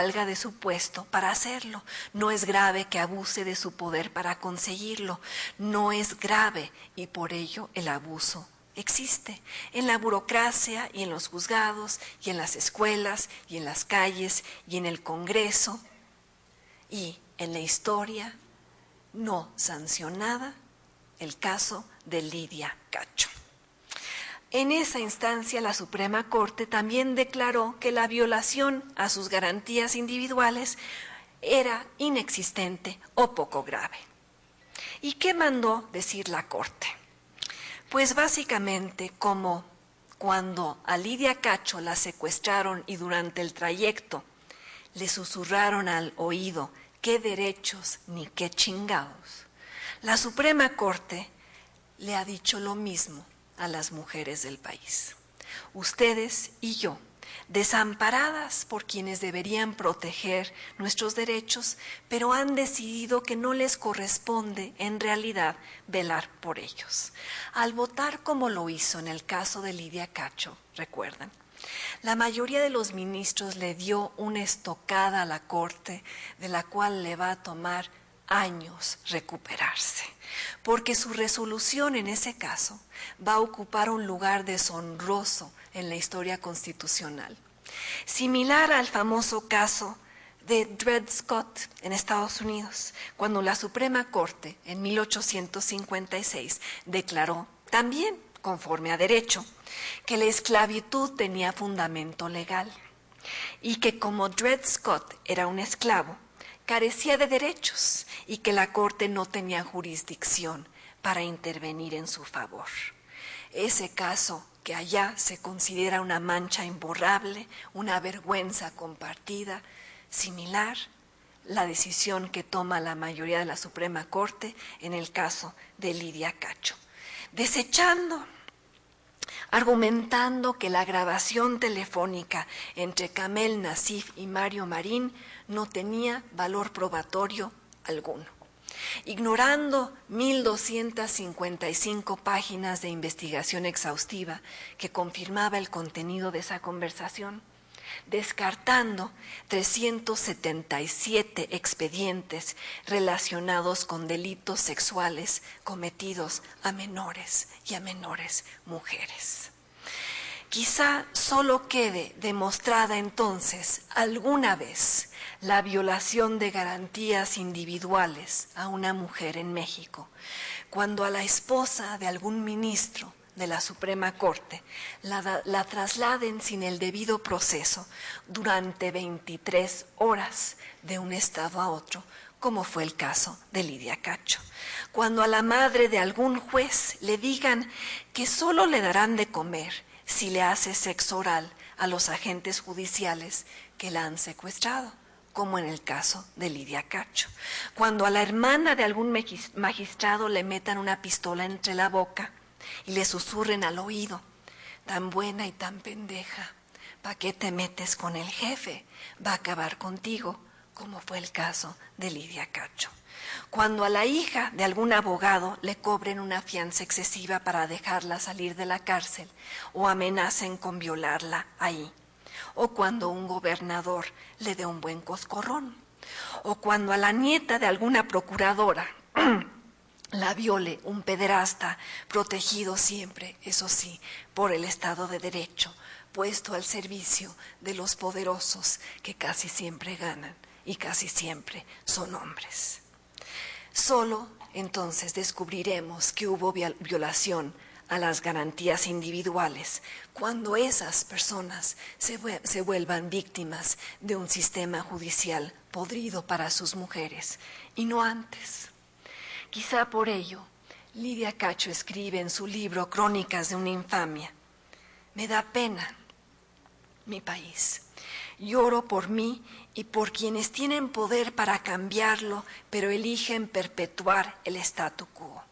salga de su puesto para hacerlo. No es grave que abuse de su poder para conseguirlo. No es grave y por ello el abuso existe en la burocracia y en los juzgados y en las escuelas y en las calles y en el Congreso y en la historia no sancionada, el caso de Lidia Cacho. En esa instancia, la Suprema Corte también declaró que la violación a sus garantías individuales era inexistente o poco grave. ¿Y qué mandó decir la Corte? Pues básicamente como cuando a Lidia Cacho la secuestraron y durante el trayecto le susurraron al oído qué derechos ni qué chingados, la Suprema Corte le ha dicho lo mismo a las mujeres del país. Ustedes y yo, desamparadas por quienes deberían proteger nuestros derechos, pero han decidido que no les corresponde en realidad velar por ellos. Al votar como lo hizo en el caso de Lidia Cacho, recuerdan, la mayoría de los ministros le dio una estocada a la Corte de la cual le va a tomar años recuperarse, porque su resolución en ese caso va a ocupar un lugar deshonroso en la historia constitucional, similar al famoso caso de Dred Scott en Estados Unidos, cuando la Suprema Corte en 1856 declaró también conforme a derecho que la esclavitud tenía fundamento legal y que como Dred Scott era un esclavo, carecía de derechos y que la Corte no tenía jurisdicción para intervenir en su favor. Ese caso que allá se considera una mancha imborrable, una vergüenza compartida, similar la decisión que toma la mayoría de la Suprema Corte en el caso de Lidia Cacho, desechando, argumentando que la grabación telefónica entre Kamel Nasif y Mario Marín no tenía valor probatorio alguno, ignorando 1,255 páginas de investigación exhaustiva que confirmaba el contenido de esa conversación, descartando 377 expedientes relacionados con delitos sexuales cometidos a menores y a menores mujeres. Quizá solo quede demostrada entonces alguna vez la violación de garantías individuales a una mujer en México, cuando a la esposa de algún ministro de la Suprema Corte la trasladen sin el debido proceso durante 23 horas de un estado a otro, como fue el caso de Lidia Cacho. Cuando a la madre de algún juez le digan que solo le darán de comer si le hace sexo oral a los agentes judiciales que la han secuestrado, como en el caso de Lidia Cacho. Cuando a la hermana de algún magistrado le metan una pistola entre la boca y le susurren al oído, tan buena y tan pendeja, ¿para qué te metes con el jefe? Va a acabar contigo, como fue el caso de Lidia Cacho. Cuando a la hija de algún abogado le cobren una fianza excesiva para dejarla salir de la cárcel o amenacen con violarla ahí, o cuando un gobernador le dé un buen coscorrón, o cuando a la nieta de alguna procuradora la viole un pederasta protegido siempre, eso sí, por el Estado de Derecho, puesto al servicio de los poderosos que casi siempre ganan y casi siempre son hombres. Solo entonces descubriremos que hubo violación a las garantías individuales cuando esas personas se vuelvan víctimas de un sistema judicial podrido para sus mujeres y no antes. Quizá por ello, Lidia Cacho escribe en su libro Crónicas de una infamia: me da pena mi país, lloro por mí y por quienes tienen poder para cambiarlo, pero eligen perpetuar el statu quo.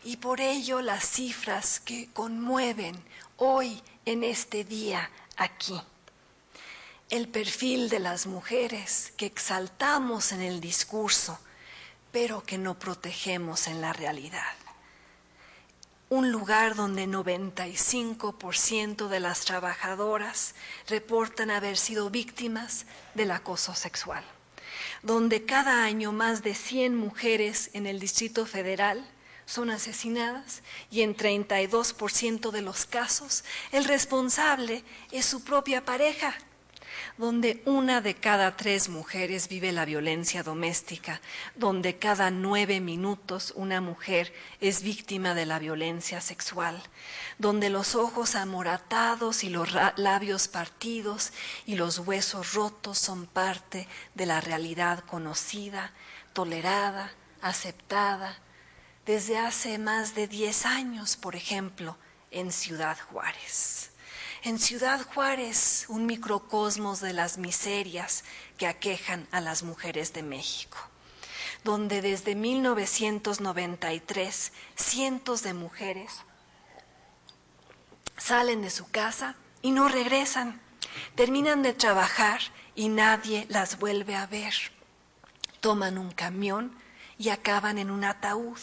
Y por ello las cifras que conmueven hoy en este día aquí. El perfil de las mujeres que exaltamos en el discurso, pero que no protegemos en la realidad. un lugar donde 95% de las trabajadoras reportan haber sido víctimas del acoso sexual, donde cada año más de 100 mujeres en el Distrito Federal son asesinadas y en 32% de los casos el responsable es su propia pareja, donde 1 de cada 3 mujeres vive la violencia doméstica, donde cada 9 minutos una mujer es víctima de la violencia sexual, donde los ojos amoratados y los labios partidos y los huesos rotos son parte de la realidad conocida, tolerada, aceptada, desde hace más de 10 años, por ejemplo, en Ciudad Juárez. En Ciudad Juárez, un microcosmos de las miserias que aquejan a las mujeres de México, donde desde 1993 cientos de mujeres salen de su casa y no regresan, terminan de trabajar y nadie las vuelve a ver. Toman un camión y acaban en un ataúd.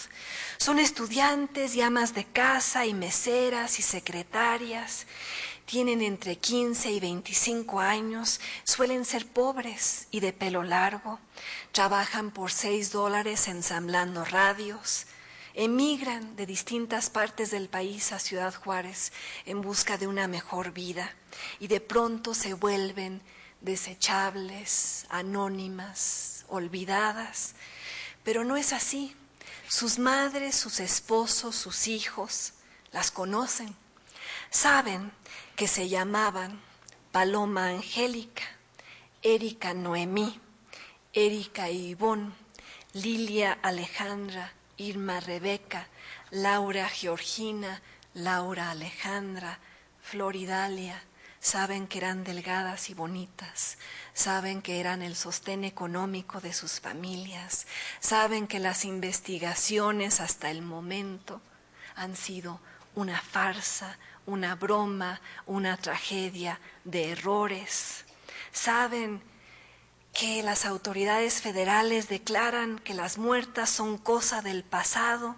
Son estudiantes y amas de casa y meseras y secretarias. Tienen entre 15 y 25 años, suelen ser pobres y de pelo largo, trabajan por $6 ensamblando radios, emigran de distintas partes del país a Ciudad Juárez en busca de una mejor vida y de pronto se vuelven desechables, anónimas, olvidadas. Pero no es así. Sus madres, sus esposos, sus hijos las conocen. Saben que se llamaban Paloma Angélica, Erika Noemí, Erika Ivonne, Lilia Alejandra, Irma Rebeca, Laura Georgina, Laura Alejandra, Floridalia. Saben que eran delgadas y bonitas, saben que eran el sostén económico de sus familias, saben que las investigaciones hasta el momento han sido una farsa, una broma, una tragedia de errores. Saben que las autoridades federales declaran que las muertas son cosa del pasado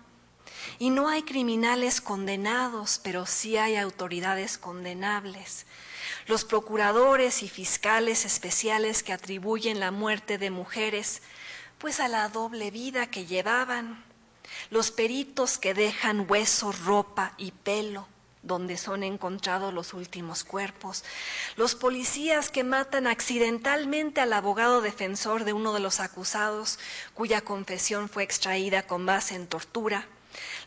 y no hay criminales condenados, pero sí hay autoridades condenables. Los procuradores y fiscales especiales que atribuyen la muerte de mujeres, pues a la doble vida que llevaban. Los peritos que dejan huesos, ropa y pelo donde son encontrados los últimos cuerpos. Los policías que matan accidentalmente al abogado defensor de uno de los acusados, cuya confesión fue extraída con base en tortura.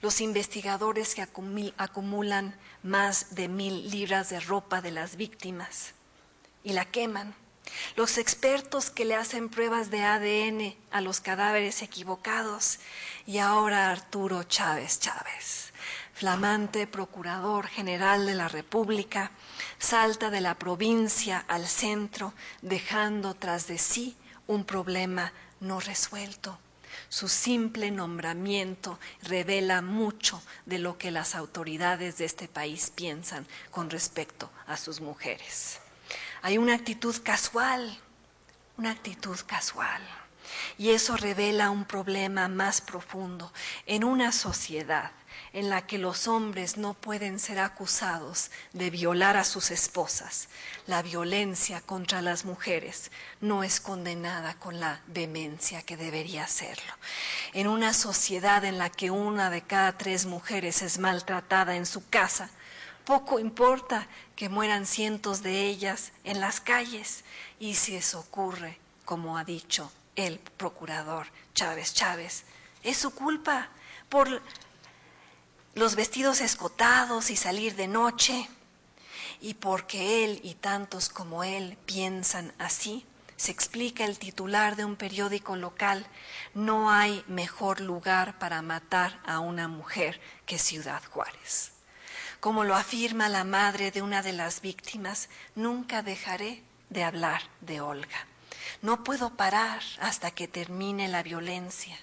Los investigadores que acumulan más de 1,000 libras de ropa de las víctimas y la queman. Los expertos que le hacen pruebas de ADN a los cadáveres equivocados. Y ahora Arturo Chávez Chávez, flamante procurador general de la República, salta de la provincia al centro, dejando tras de sí un problema no resuelto. Su simple nombramiento revela mucho de lo que las autoridades de este país piensan con respecto a sus mujeres. Hay una actitud casual, y eso revela un problema más profundo en una sociedad en la que los hombres no pueden ser acusados de violar a sus esposas. La violencia contra las mujeres no es condenada con la vehemencia que debería serlo. En una sociedad en la que 1 de cada 3 mujeres es maltratada en su casa, poco importa que mueran cientos de ellas en las calles, y si eso ocurre, como ha dicho el procurador Chávez Chávez, es su culpa por los vestidos escotados y salir de noche, y porque él y tantos como él piensan así. Se explica el titular de un periódico local: no hay mejor lugar para matar a una mujer que Ciudad Juárez. Como lo afirma la madre de una de las víctimas, nunca dejaré de hablar de Olga. No puedo parar hasta que termine la violencia,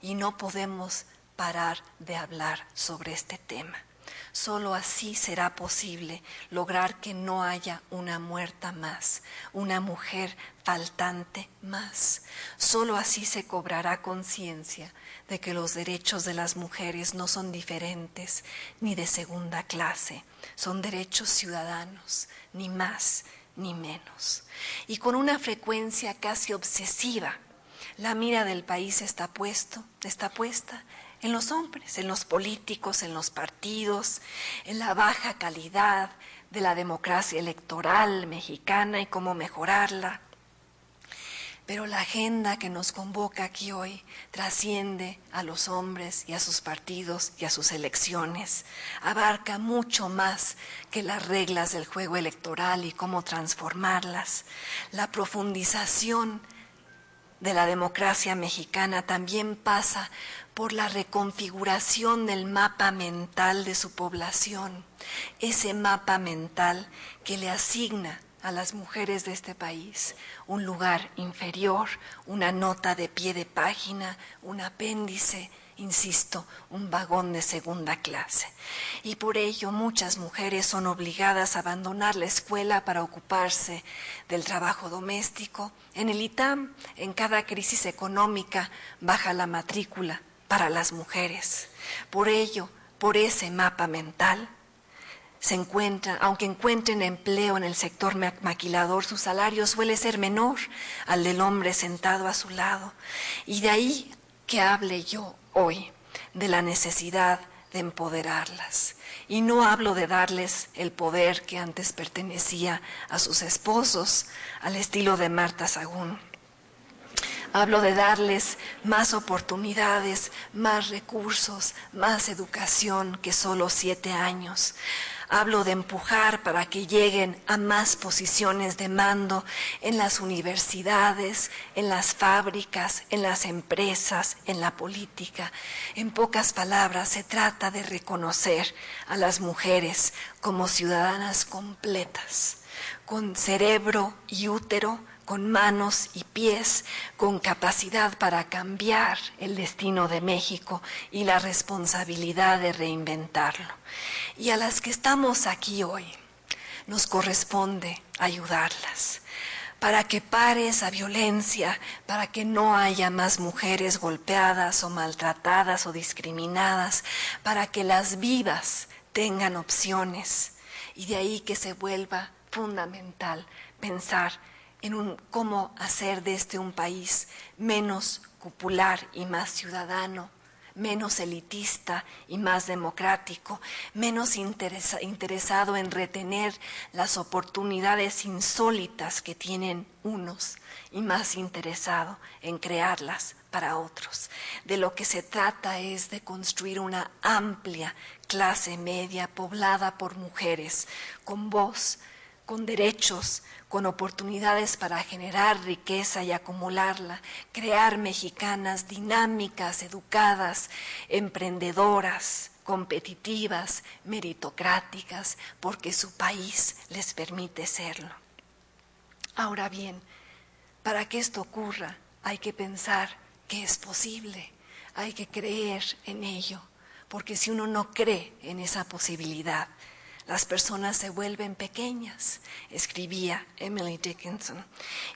y no podemos parar de hablar sobre este tema. Solo así será posible lograr que no haya una muerta más, una mujer faltante más. Solo así se cobrará conciencia de que los derechos de las mujeres no son diferentes ni de segunda clase, son derechos ciudadanos, ni más ni menos. Y con una frecuencia casi obsesiva, la mira del país está puesta en los hombres, en los políticos, en los partidos, en la baja calidad de la democracia electoral mexicana y cómo mejorarla. Pero la agenda que nos convoca aquí hoy trasciende a los hombres y a sus partidos y a sus elecciones. Abarca mucho más que las reglas del juego electoral y cómo transformarlas. La profundización de la democracia mexicana también pasa por la reconfiguración del mapa mental de su población, ese mapa mental que le asigna a las mujeres de este país un lugar inferior, una nota de pie de página, un apéndice, insisto, un vagón de segunda clase. Y por ello muchas mujeres son obligadas a abandonar la escuela para ocuparse del trabajo doméstico. En el ITAM, en cada crisis económica, baja la matrícula para las mujeres. Por ello, por ese mapa mental, aunque encuentren empleo en el sector maquilador, su salario suele ser menor al del hombre sentado a su lado. Y de ahí que hable yo hoy de la necesidad de empoderarlas. Y no hablo de darles el poder que antes pertenecía a sus esposos, al estilo de Marta Sagún. Hablo de darles más oportunidades, más recursos, más educación que solo 7 años. Hablo de empujar para que lleguen a más posiciones de mando en las universidades, en las fábricas, en las empresas, en la política. En pocas palabras, se trata de reconocer a las mujeres como ciudadanas completas, con cerebro y útero, con manos y pies, con capacidad para cambiar el destino de México y la responsabilidad de reinventarlo. Y a las que estamos aquí hoy, nos corresponde ayudarlas para que pare esa violencia, para que no haya más mujeres golpeadas o maltratadas o discriminadas, para que las vivas tengan opciones. Y de ahí que se vuelva fundamental pensar en cómo hacer de este un país menos popular y más ciudadano, menos elitista y más democrático, menos interesado en retener las oportunidades insólitas que tienen unos y más interesado en crearlas para otros. De lo que se trata es de construir una amplia clase media poblada por mujeres, con voz, con derechos, con oportunidades para generar riqueza y acumularla, crear mexicanas dinámicas, educadas, emprendedoras, competitivas, meritocráticas, porque su país les permite serlo. Ahora bien, para que esto ocurra, hay que pensar que es posible, hay que creer en ello, porque si uno no cree en esa posibilidad, las personas se vuelven pequeñas, escribía Emily Dickinson.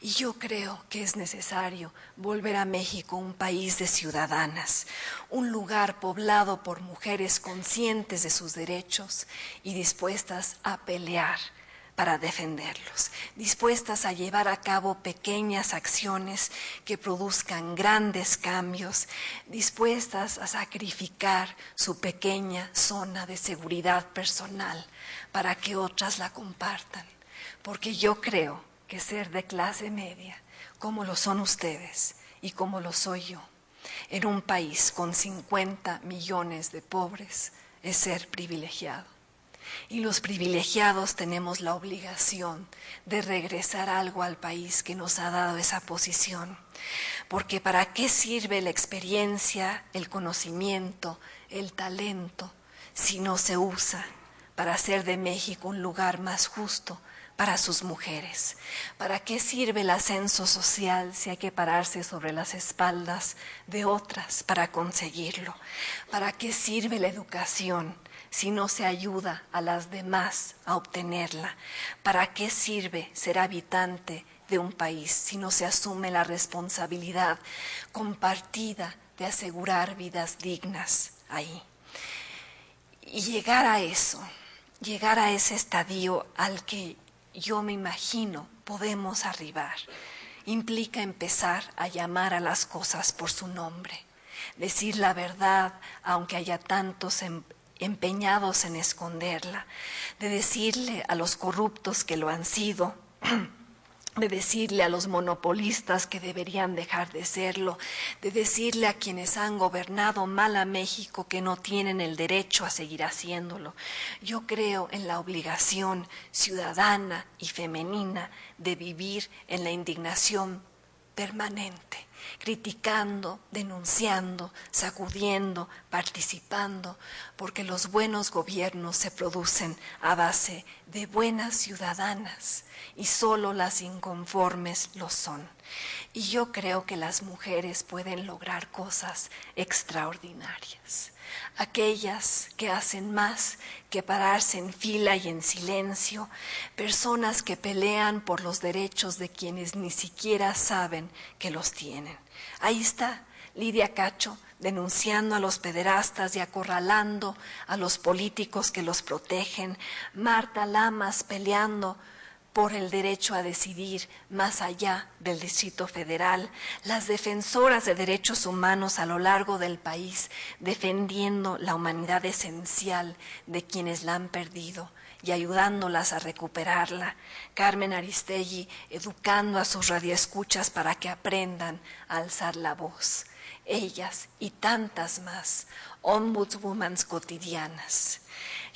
Y yo creo que es necesario volver a México un país de ciudadanas, un lugar poblado por mujeres conscientes de sus derechos y dispuestas a pelear para defenderlos, dispuestas a llevar a cabo pequeñas acciones que produzcan grandes cambios, dispuestas a sacrificar su pequeña zona de seguridad personal para que otras la compartan. Porque yo creo que ser de clase media, como lo son ustedes y como lo soy yo, en un país con 50 millones de pobres, es ser privilegiado. Y los privilegiados tenemos la obligación de regresar algo al país que nos ha dado esa posición. Porque ¿para qué sirve la experiencia, el conocimiento, el talento, si no se usa para hacer de México un lugar más justo para sus mujeres? ¿Para qué sirve el ascenso social si hay que pararse sobre las espaldas de otras para conseguirlo? ¿Para qué sirve la educación si no se ayuda a las demás a obtenerla? ¿Para qué sirve ser habitante de un país si no se asume la responsabilidad compartida de asegurar vidas dignas ahí. Y llegar a eso, llegar a ese estadio al que yo me imagino podemos arribar, implica empezar a llamar a las cosas por su nombre, decir la verdad aunque haya tantos empeñados en esconderla, de decirle a los corruptos que lo han sido, de decirle a los monopolistas que deberían dejar de serlo, de decirle a quienes han gobernado mal a México que no tienen el derecho a seguir haciéndolo. Yo creo en la obligación ciudadana y femenina de vivir en la indignación permanente, criticando, denunciando, sacudiendo, participando, porque los buenos gobiernos se producen a base de buenas ciudadanas y solo las inconformes lo son. Y yo creo que las mujeres pueden lograr cosas extraordinarias. Aquellas que hacen más que pararse en fila y en silencio, personas que pelean por los derechos de quienes ni siquiera saben que los tienen. Ahí está Lidia Cacho denunciando a los pederastas y acorralando a los políticos que los protegen, Marta Lamas peleando por el derecho a decidir más allá del Distrito Federal, las defensoras de derechos humanos a lo largo del país defendiendo la humanidad esencial de quienes la han perdido y ayudándolas a recuperarla, Carmen Aristegui educando a sus radioescuchas para que aprendan a alzar la voz, ellas y tantas más, ombudswomans cotidianas.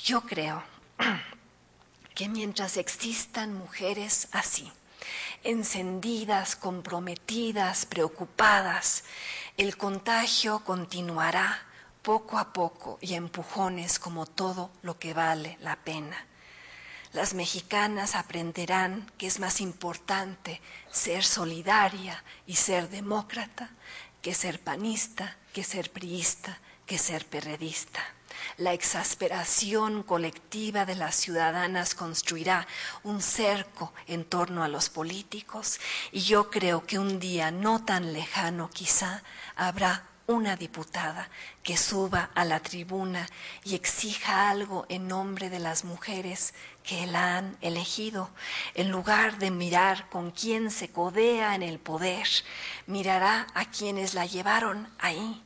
Yo creo que mientras existan mujeres así, encendidas, comprometidas, preocupadas, el contagio continuará poco a poco y a empujones como todo lo que vale la pena. Las mexicanas aprenderán que es más importante ser solidaria y ser demócrata que ser panista, que ser priista, que ser perredista. La exasperación colectiva de las ciudadanas construirá un cerco en torno a los políticos y yo creo que un día no tan lejano quizá habrá una diputada que suba a la tribuna y exija algo en nombre de las mujeres que la han elegido. En lugar de mirar con quién se codea en el poder, mirará a quienes la llevaron ahí.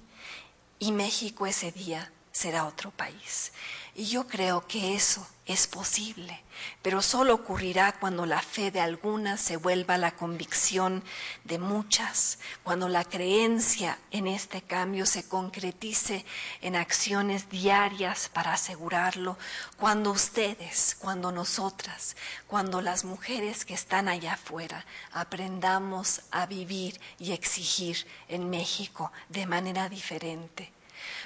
Y México ese día será otro país. Y yo creo que eso es posible, pero solo ocurrirá cuando la fe de algunas se vuelva la convicción de muchas, cuando la creencia en este cambio se concretice en acciones diarias para asegurarlo, cuando ustedes, cuando nosotras, cuando las mujeres que están allá afuera aprendamos a vivir y exigir en México de manera diferente.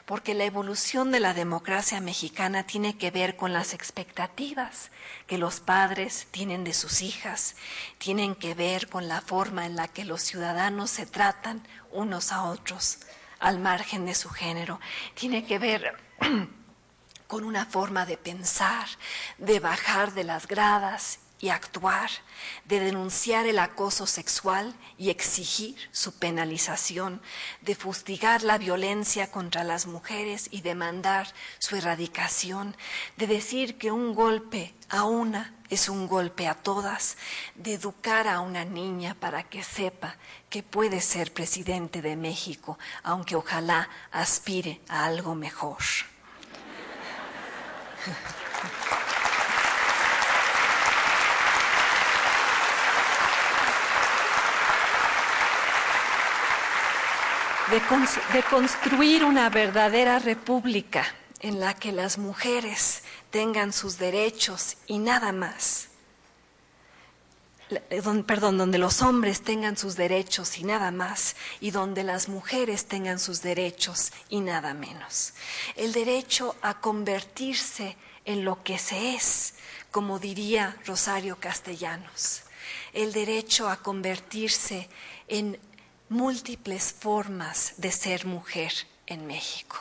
Porque la evolución de la democracia mexicana tiene que ver con las expectativas que los padres tienen de sus hijas, tienen que ver con la forma en la que los ciudadanos se tratan unos a otros al margen de su género, tiene que ver con una forma de pensar, de bajar de las gradas y actuar, de denunciar el acoso sexual y exigir su penalización, de fustigar la violencia contra las mujeres y demandar su erradicación, de decir que un golpe a una es un golpe a todas, de educar a una niña para que sepa que puede ser presidente de México, aunque ojalá aspire a algo mejor. De construir una verdadera república en la que las mujeres tengan sus derechos y nada más. Donde los hombres tengan sus derechos y nada más, y donde las mujeres tengan sus derechos y nada menos. El derecho a convertirse en lo que se es, como diría Rosario Castellanos. El derecho a convertirse en múltiples formas de ser mujer en México,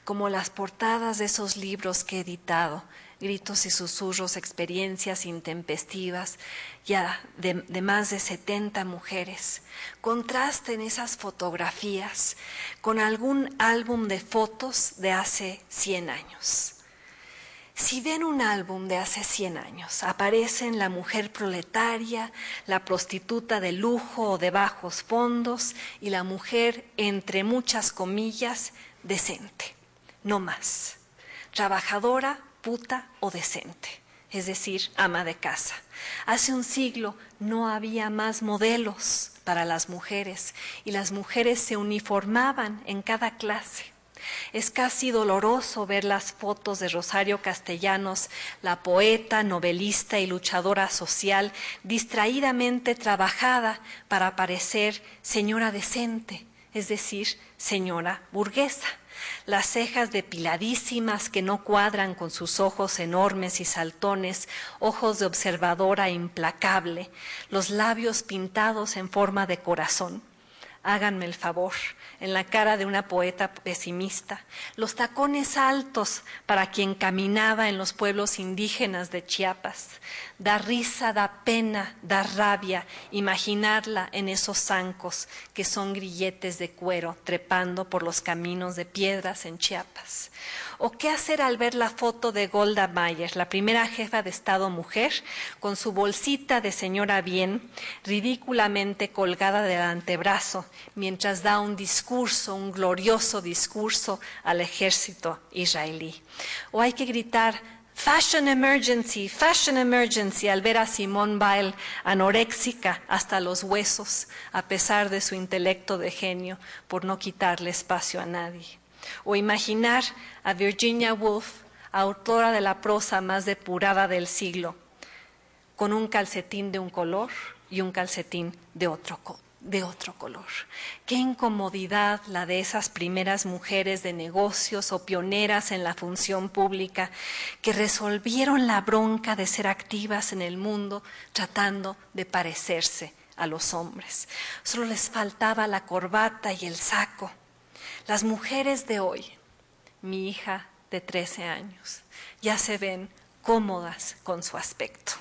como las portadas de esos libros que he editado, gritos y susurros, experiencias intempestivas, ya de más de 70 mujeres. Contrasten esas fotografías con algún álbum de fotos de hace 100 años. Si ven un álbum de hace 100 años, aparecen la mujer proletaria, la prostituta de lujo o de bajos fondos y la mujer, entre muchas comillas, decente, no más. Trabajadora, puta o decente, es decir, ama de casa. Hace un siglo no había más modelos para las mujeres y las mujeres se uniformaban en cada clase. Es casi doloroso ver las fotos de Rosario Castellanos, la poeta, novelista y luchadora social, distraídamente trabajada para parecer señora decente, es decir, señora burguesa. Las cejas depiladísimas que no cuadran con sus ojos enormes y saltones, ojos de observadora implacable, los labios pintados en forma de corazón. Háganme el favor, en la cara de una poeta pesimista, los tacones altos para quien caminaba en los pueblos indígenas de Chiapas. Da risa, da pena, da rabia imaginarla en esos zancos que son grilletes de cuero trepando por los caminos de piedras en Chiapas. ¿O qué hacer al ver la foto de Golda Meir, la primera jefa de Estado mujer, con su bolsita de señora bien, ridículamente colgada del antebrazo, mientras da un discurso, un glorioso discurso al ejército israelí? ¿O hay que gritar fashion emergency, al ver a Simone Weil anoréxica hasta los huesos, a pesar de su intelecto de genio, por no quitarle espacio a nadie? O imaginar a Virginia Woolf, autora de la prosa más depurada del siglo, con un calcetín de un color y un calcetín de otro color. Qué incomodidad la de esas primeras mujeres de negocios o pioneras en la función pública que resolvieron la bronca de ser activas en el mundo tratando de parecerse a los hombres. Solo les faltaba la corbata y el saco. Las mujeres de hoy, mi hija de 13 años, ya se ven cómodas con su aspecto.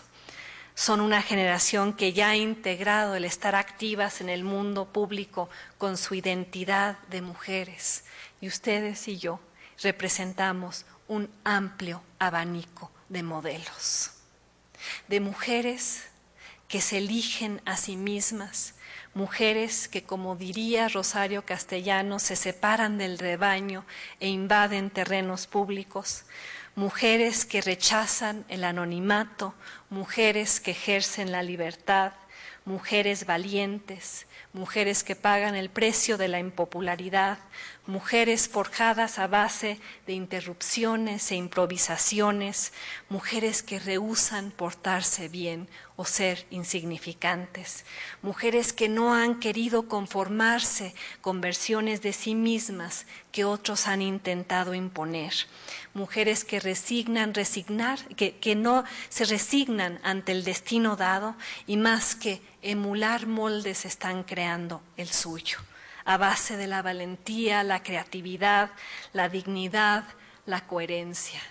Son una generación que ya ha integrado el estar activas en el mundo público con su identidad de mujeres. Y ustedes y yo representamos un amplio abanico de modelos. De mujeres que se eligen a sí mismas, mujeres que, como diría Rosario Castellanos, se separan del rebaño e invaden terrenos públicos, mujeres que rechazan el anonimato, mujeres que ejercen la libertad, mujeres valientes, mujeres que pagan el precio de la impopularidad, mujeres forjadas a base de interrupciones e improvisaciones, mujeres que rehúsan portarse bien o ser insignificantes, mujeres que no han querido conformarse con versiones de sí mismas que otros han intentado imponer, mujeres que que no se resignan ante el destino dado y más que emular moldes están creando el suyo, a base de la valentía, la creatividad, la dignidad, la coherencia.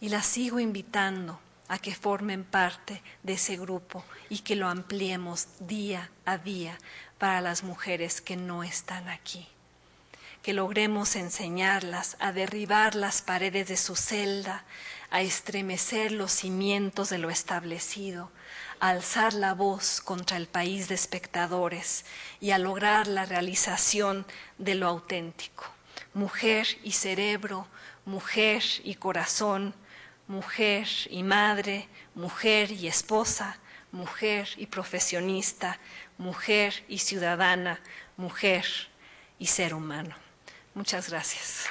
Y las sigo invitando a que formen parte de ese grupo y que lo ampliemos día a día para las mujeres que no están aquí. Que logremos enseñarlas a derribar las paredes de su celda, a estremecer los cimientos de lo establecido, a alzar la voz contra el país de espectadores y a lograr la realización de lo auténtico. Mujer y cerebro, mujer y corazón, mujer y madre, mujer y esposa, mujer y profesionista, mujer y ciudadana, mujer y ser humano. Muchas gracias.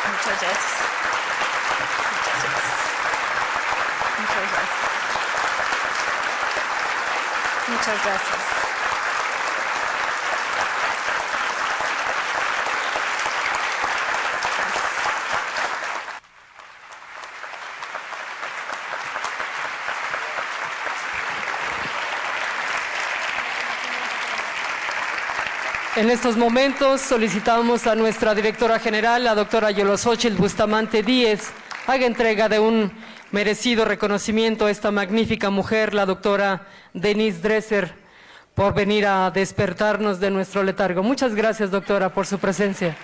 Muchas gracias. Muchas gracias. Muchas gracias. En estos momentos solicitamos a nuestra directora general, la doctora Yolosóchitl Bustamante Díez, haga entrega de un merecido reconocimiento a esta magnífica mujer, la doctora Denise Dresser, por venir a despertarnos de nuestro letargo. Muchas gracias, doctora, por su presencia.